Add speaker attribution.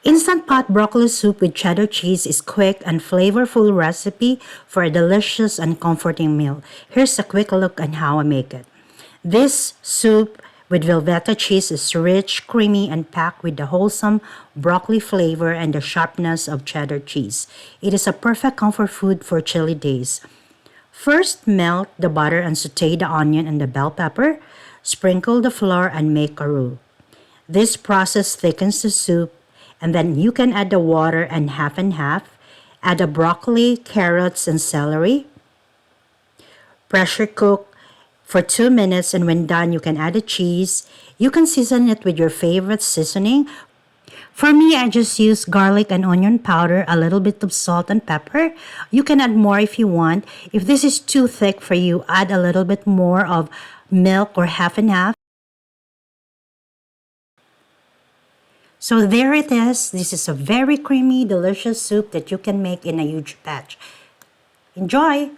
Speaker 1: Instant pot broccoli soup with cheddar cheese is quick and flavorful recipe for a delicious and comforting meal. Here's a quick look at how I make it. This soup with Velveeta cheese is rich, creamy, and packed with the wholesome broccoli flavor and the sharpness of cheddar cheese. It is a perfect comfort food for chilly days. First, melt the butter and saute the onion and the bell pepper. Sprinkle the flour and make a roux. This process thickens the soup, and then you can add the water and half. Add the broccoli, carrots, and celery. Pressure cook for 2 minutes, and when done, you can add the cheese. You can season it with your favorite seasoning. For me, I just use garlic and onion powder, a little bit of salt and pepper. You can add more if you want. If this is too thick for you, add a little bit more of milk or half and half. So there it is. This is a very creamy, delicious soup that you can make in a huge batch. Enjoy!